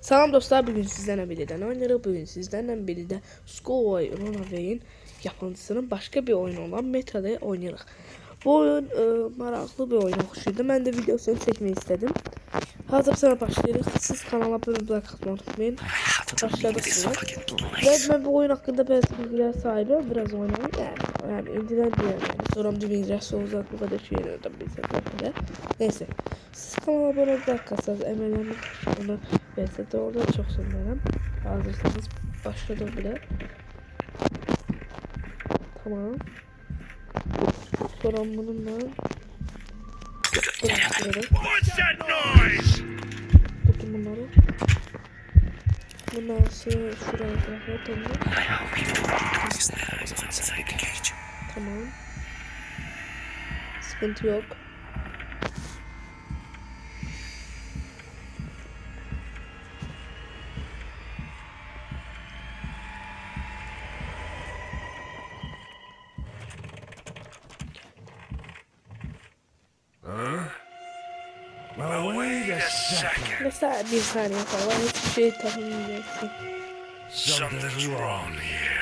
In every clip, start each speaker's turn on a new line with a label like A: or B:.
A: Salam dostlar, bugün sizlerle birlikte oynarıq. Bugün sizlerle birlikte Skullboy Runaway'in yapımcısının başka bir oyun olan Meta'da oynayırıq. Bu oyun maraqlı bir oyuna oxşuydu. Mən də videosunu çekmek istedim. Hazır sana başlayırıq. Siz kanala abone olmayı unutmayın. Başladık bile. Ve ben bu oyun hakkında bazı bilgiler sahibim. Biraz oynayayım. Yani önceden diyorum yani. Sonra bir bilgiler olacak, bu kadar şey öğrendim bilsem. Neyse. Siz kanala abone olmayı arkadaşlar. Emellerimi onu verirse de orada çok sevinirim. Hazırsanız başladım bile. Tamam. Sonra bununla bırakıyorum. Tutun bunları. Bundan sonra şuraya bırakıyorum. Tamam. Sıkıntı yok. Mesela bir saniye falan hiçbir şey tahminleyeceksin.
B: Something's wrong here.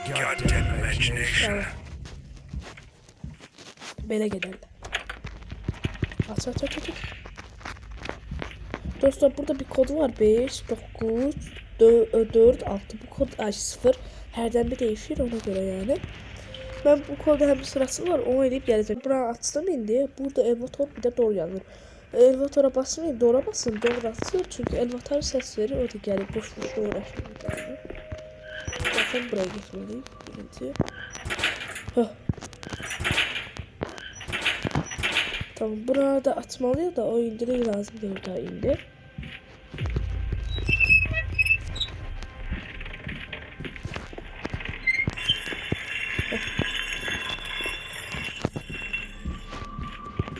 B: Goddamn imagination.
A: Tamam. Bele giderler. Aç. Dostlar burada bir kod var. 5, 9, 4, 6. Bu kod 0. Herden bir değişir ona göre yani. Ben bu konuda hem sırası var, onu edip geleceğim. Buraya açtım indi. Burada elevator bir de doğru yazılır. Elevatora basmayın, doğru basın, doğru basın. Çünkü elevator ses verir, o da gelip boş uğraşıyor. Bakın buraya gitmeliyim. Birinci. Tamam, burada atmalıyım da o indirir lazım değil daha indi.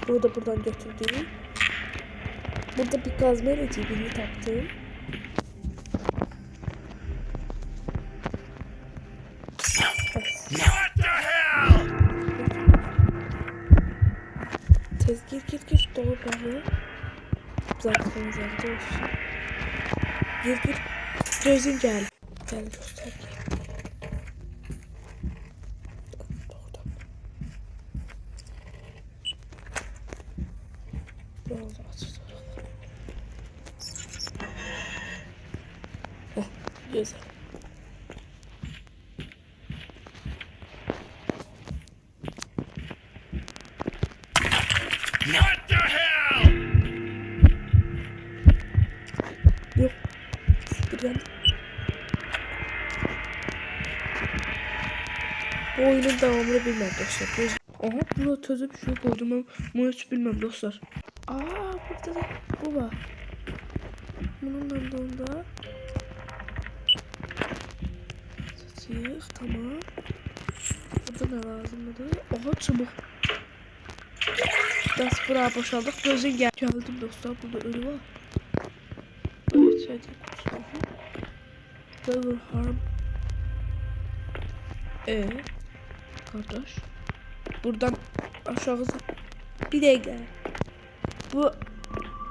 A: Burada buradan götürdüğüm. Burada bir kazmayla cebini taktım.
B: What the hell?
A: Tez gir doğru bağlı. Zaten olsun. Gir. Gözün gel. Gel dostlar gel. Doğrudan. Biraz açacağım. Güzel.
B: What the hell?
A: Yok. Siktir. Bu oyunun devamını bilmem dostlar. Aha burada tözü bir şey koydum ama bunu hiç bilmem dostlar. Burada da bu var. Bunun da onda. Satıyık tamam. Burada ne lazımdı? Aha çubuk. Ders buraya boşaldık. Gözün geldim dostlar. Burada ölü var. Evet şeyde kutusu. Level harm. Kardeş. Buradan aşağıya bir dakika. Bu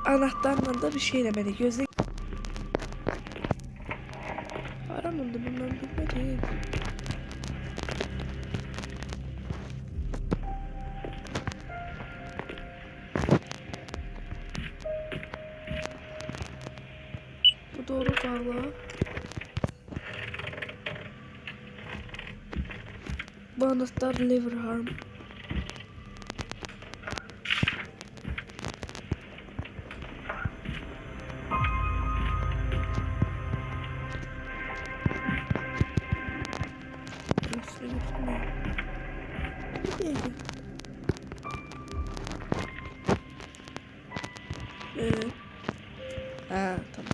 A: anahtarla da bir şey demedi. Gözle aramında bundan bilmedi. Bu doğru bağlı. Bu anahtar lever harm. Tamam.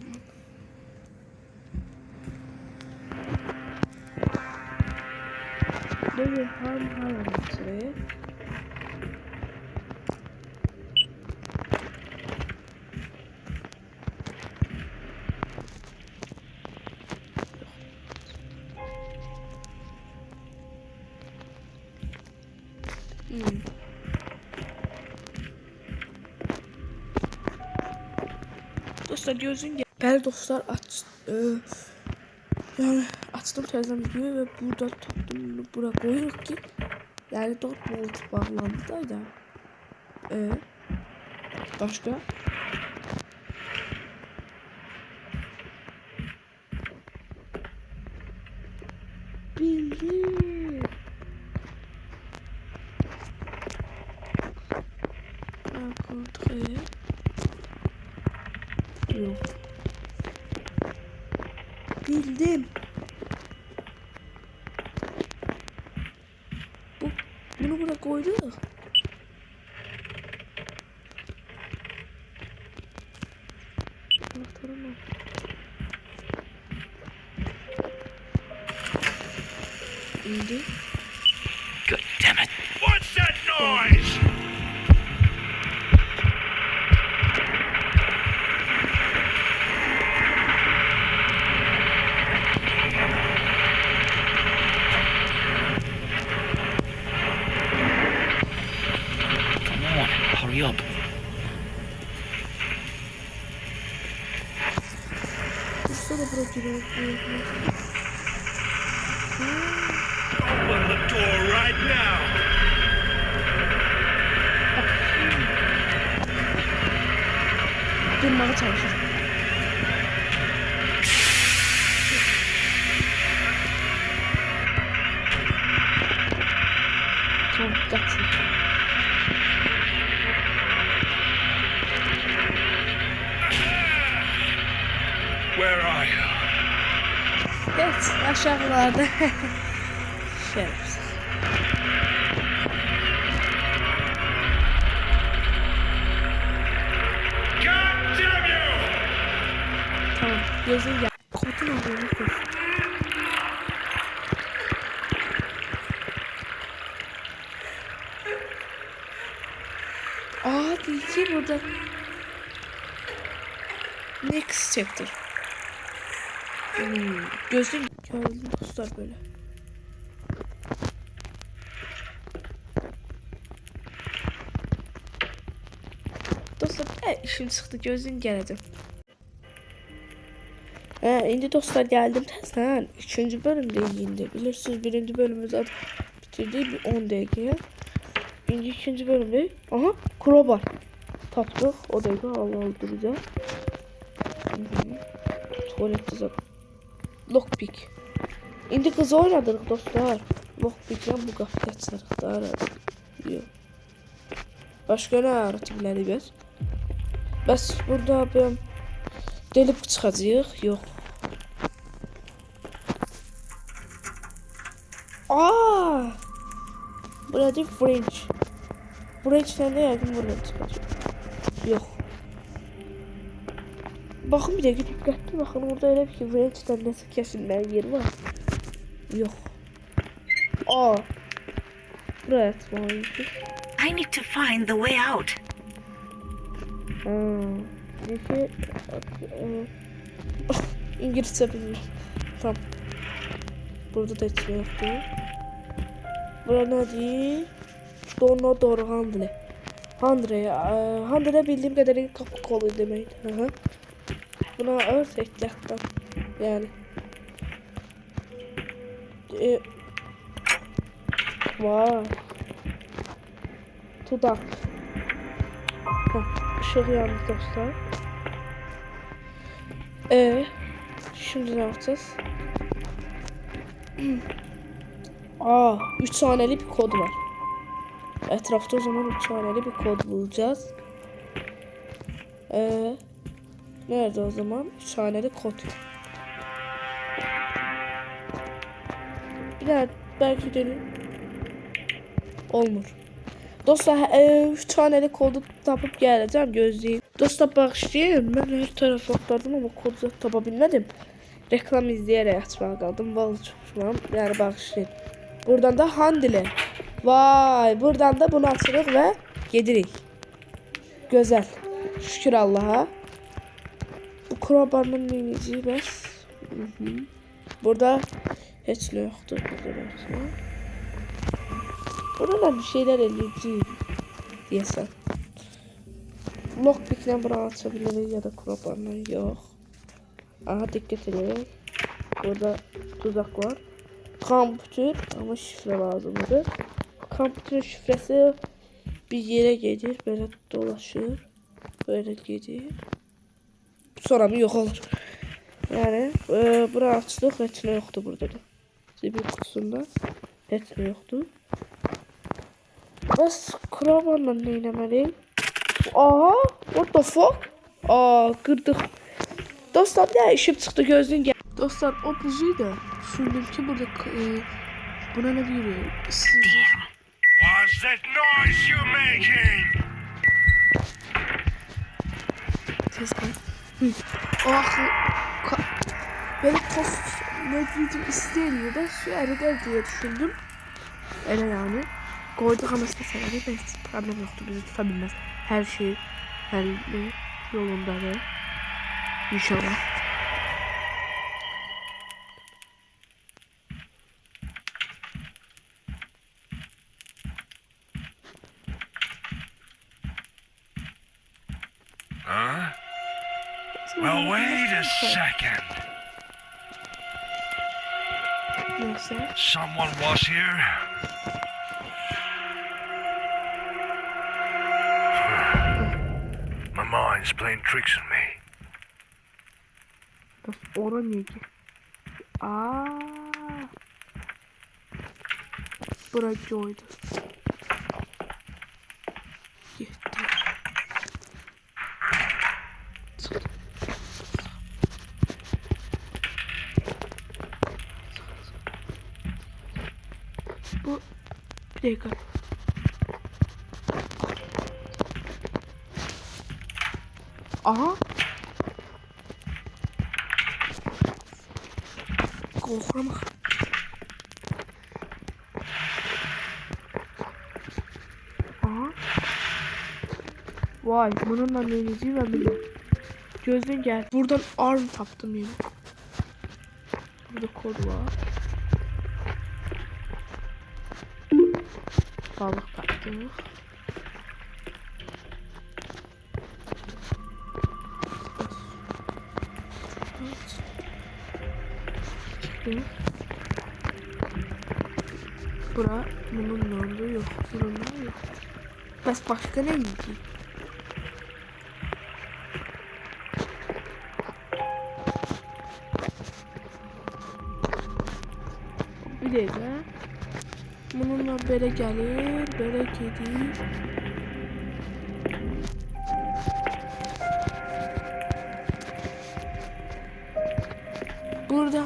A: Lever harm sıraya. Dostlar gözün gel. Bəli dostlar yani açtım təzədən videoyu ve burada tuttum bunu bura koyuyoruz ki yani 4 volt bağlandı da başka bildim. Yok. Bildim. Bunu buna koyduk. Anahtarım var. İndi.
B: God damn it. What's that noise? Come on, hurry up.
A: Dursana bırakıyorum.
B: Open the door right now.
A: Durmaya çalışır. Tamam, kaçın.
B: Where are you?
A: Evet, aşağılarda. Şerefsiz.
B: God damn you!
A: Tamam, gözün ya. Kodun olduğunu koy. Diyeceğim burada. Next chapter. Gözün gördüm dostlar böyle. Dostlar işim çıktı gözün geldim. Şimdi dostlar geldim təzədən 3. bölümde indi. Bilirsiniz 1. bölümümüzü bitirdik bir 10 dakika. İndi 2. bölümde aha crowbar tapdıq. O dakika Allah öldürəcək. Tuvaletdə lockpick. İndi kız oynadırıq dostlar. Lockpick'lə bu qapıyı açarıq da aradı. Yox. Başqa nə arata bilərik biz? Bəs burada bir delip çıxacağıq. Yox. Burada French. French'dən də yəqin buradan çıxacaq. Yox. Baxın bir dəqiqə diqqətli baxın. Orada elə bir ki French'dən nəsə kəsilməyə yer var. Yox. Buraya atmalıyız.
C: I need to find the way out.
A: Peki İngilizce bilmiyorum. Tamam. Burada da hiç yoktu. Bura nedir? Doğru Handle. Handle bildiğim kadarıyla kapı kolu demek. Buna örs eklekten. Yani. Vay. Tudak. Işık yandı dostlar. Şimdi ne yapacağız? 3 haneli bir kod var. Etrafta o zaman 3 haneli bir kod bulacağız. Nerede o zaman? 3 haneli kod. Bir daha belki deneyelim. Olmur. Dostlar 3 haneli kodu tapıp geleceğim gözleyeyim. Dostlar bağışlayın. Ben her tarafa aktardım ama kodu tapa bilmedim. Reklam izleyerek açmaya kaldım. Vallahi çok şuan. Yani bağışlayın. Buradan da handle. Vay. Buradan da bunu açırıq ve gedirik. Güzel. Şükür Allah'a. Bu crowbar'ın neyinici bəs. Burada hiç ne yoktur. Burada bir şeyler eləyəcəyim. Deyəsən. lockpick'le bura açabiliriz ya da crowbar'la yok. Aha dikkat edin. Burada tuzak var. Kompütür ama şifre lazımdır. Kompütür şifresi bir yere gelir, böyle dolaşır. Böyle gelir. Sonra mı yok olur. Yani bura açtık, heç ne yoktu burada da. Zibil kutusunda heç ne yoktu. Bəs crowbar'la ne eləməliyim? Aha, what the fuck? Aa, kırdık. Dostlar bir işim çıktı, gözün gel. Dostlar o buzuydu. Düşündüm ki burada buna ne diyor?
B: What's that noise you're making?
A: Ses kay. O aklı böyle post ne diyeceğim isteyeniyor da su eder diye düşündüm. Öyle yani. Koyduk anasını severim. Ben hiç problem yoktu. Bizi tutabilmez. Her şey yolundadır. İnşallah.
B: Huh? Well, wait a second.
A: Neyse.
B: Someone was here. My mind's playing tricks on me.
A: Ora niye ki? Aaa. Bırak oydu. Gitti. Bu bir dakika. Aha. Korkma. Aha. Vay, bununla ne diyeceğim ben biliyorum. Gözden gel. Buradan arm taptım yine. Burada kod var. Balık taktık. Bura bunun olduğu yok. Bunun yok. Bas başka ne yiyeceğim? Bir dakika. Bununla böyle gelir, böyle gelir. Burada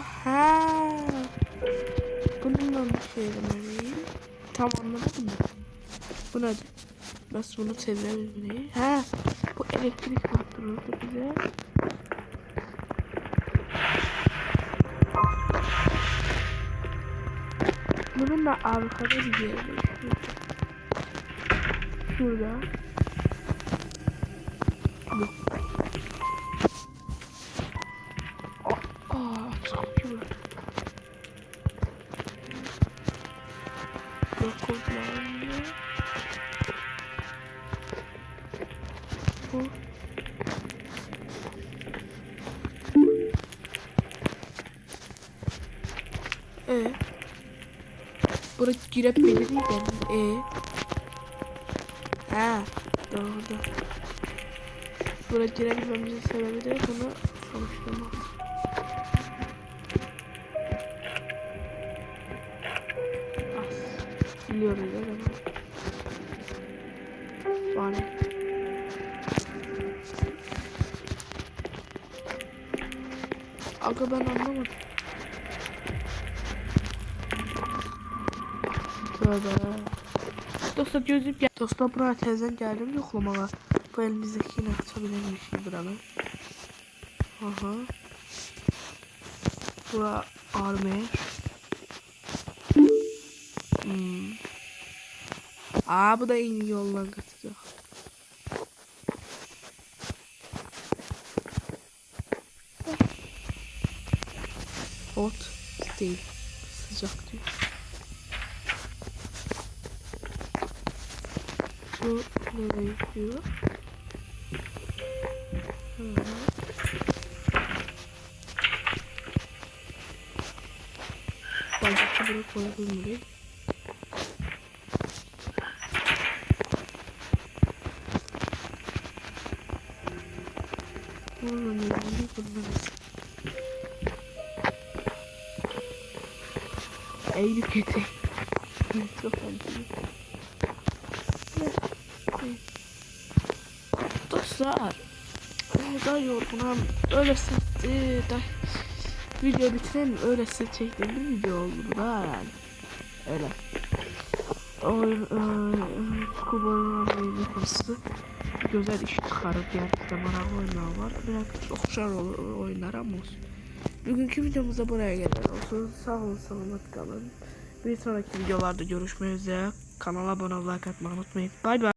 A: bununla bir şey demeliyim. Tam anlamadım mı? Bu nedir? Nasıl bunu çevirebilmeliyim? Bu elektrik faktörü bize. Bununla arkada bir yerde. Şurada. Yok. Çok güzel. Yok kullanıyor. Bu. Buraya girebiliriz yani. Doğru. Buraya girebilmemizin sebebi de bunu çalıştırmak. Biliyoruz öyle mi? Yani. Aga ben anlamadım. Tövbe. Dostlar gözüm gel. Dostlar buraya tezden geldim yoklamağa. Bu elimizdeki yine açabilirmişim buranı. Aha. Bura armer. Bu da en iyi yoldan kaçacak. Hot değil. Sıcak diyor. Bu nereye gidiyor? Bacakta buraya koyalım burayı. Buradan ne oldu? Eğilip getir. Çok önemli. Dostlar, daha yorgunum. Öyle da video bitirelim. Öyle çektiğim bir video oldu da yani. Öyle. Kubanın yapısı güzel iş çıkarır. Gerçekten merak oyunlar var. Biraz oxşar olur oyunlar ama olsun. Bugünkü videomuzda buraya gelen olsun. Sağ olun, selamet kalın. Bir sonraki videolarda görüşmek üzere. Kanala abone olmayı, like atmayı unutmayın. Bye bye.